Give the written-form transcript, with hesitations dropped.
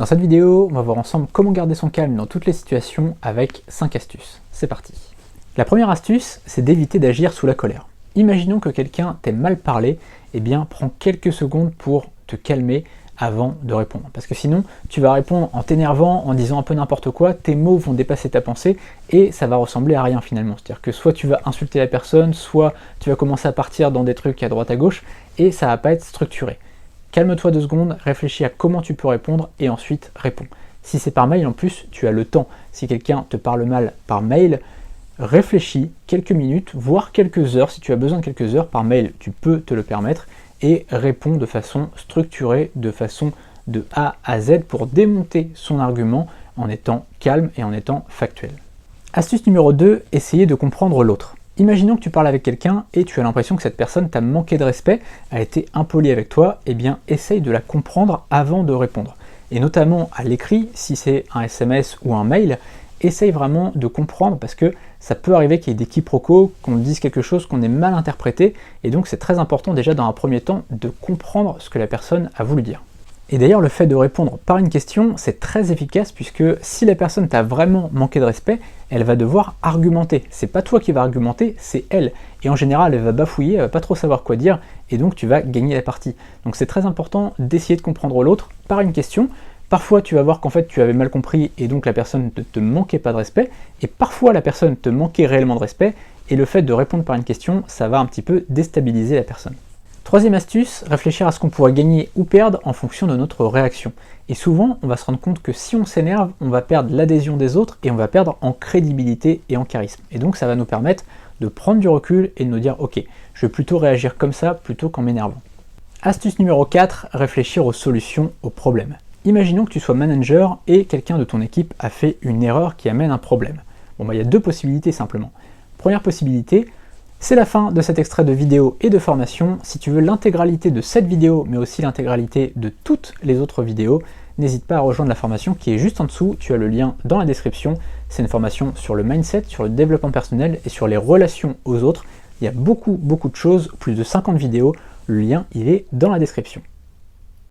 Dans cette vidéo, on va voir ensemble comment garder son calme dans toutes les situations avec 5 astuces. C'est parti. La première astuce, c'est d'éviter d'agir sous la colère. Imaginons que quelqu'un t'ait mal parlé, eh bien prends quelques secondes pour te calmer avant de répondre. Parce que sinon, tu vas répondre en t'énervant, en disant un peu n'importe quoi, tes mots vont dépasser ta pensée et ça va ressembler à rien finalement. C'est-à-dire que soit tu vas insulter la personne, soit tu vas commencer à partir dans des trucs à droite à gauche et ça va pas être structuré. Calme-toi 2 secondes, réfléchis à comment tu peux répondre et ensuite réponds. Si c'est par mail en plus, tu as le temps. Si quelqu'un te parle mal par mail, réfléchis quelques minutes, voire quelques heures. Si tu as besoin de quelques heures par mail, tu peux te le permettre et réponds de façon structurée, de façon de A à Z pour démonter son argument en étant calme et en étant factuel. Astuce numéro 2, essayez de comprendre l'autre. Imaginons que tu parles avec quelqu'un et tu as l'impression que cette personne t'a manqué de respect, a été impolie avec toi, eh bien essaye de la comprendre avant de répondre. Et notamment à l'écrit, si c'est un SMS ou un mail, essaye vraiment de comprendre parce que ça peut arriver qu'il y ait des quiproquos, qu'on dise quelque chose qu'on ait mal interprété, et donc c'est très important déjà dans un premier temps de comprendre ce que la personne a voulu dire. Et d'ailleurs le fait de répondre par une question, c'est très efficace puisque si la personne t'a vraiment manqué de respect, elle va devoir argumenter. C'est pas toi qui vas argumenter, c'est elle. Et en général, elle va bafouiller, elle va pas trop savoir quoi dire, et donc tu vas gagner la partie. Donc c'est très important d'essayer de comprendre l'autre par une question. Parfois tu vas voir qu'en fait tu avais mal compris et donc la personne ne te manquait pas de respect, et parfois la personne te manquait réellement de respect, et le fait de répondre par une question, ça va un petit peu déstabiliser la personne. Troisième astuce, réfléchir à ce qu'on pourrait gagner ou perdre en fonction de notre réaction. Et souvent, on va se rendre compte que si on s'énerve, on va perdre l'adhésion des autres et on va perdre en crédibilité et en charisme. Et donc ça va nous permettre de prendre du recul et de nous dire « Ok, je vais plutôt réagir comme ça plutôt qu'en m'énervant ». Astuce numéro 4, réfléchir aux solutions aux problèmes. Imaginons que tu sois manager et quelqu'un de ton équipe a fait une erreur qui amène un problème. Bon, il y a 2 possibilités simplement. Première possibilité, c'est la fin de cet extrait de vidéo et de formation. Si tu veux l'intégralité de cette vidéo, mais aussi l'intégralité de toutes les autres vidéos, n'hésite pas à rejoindre la formation qui est juste en dessous. Tu as le lien dans la description. C'est une formation sur le mindset, sur le développement personnel et sur les relations aux autres. Il y a beaucoup de choses, plus de 50 vidéos. Le lien, il est dans la description.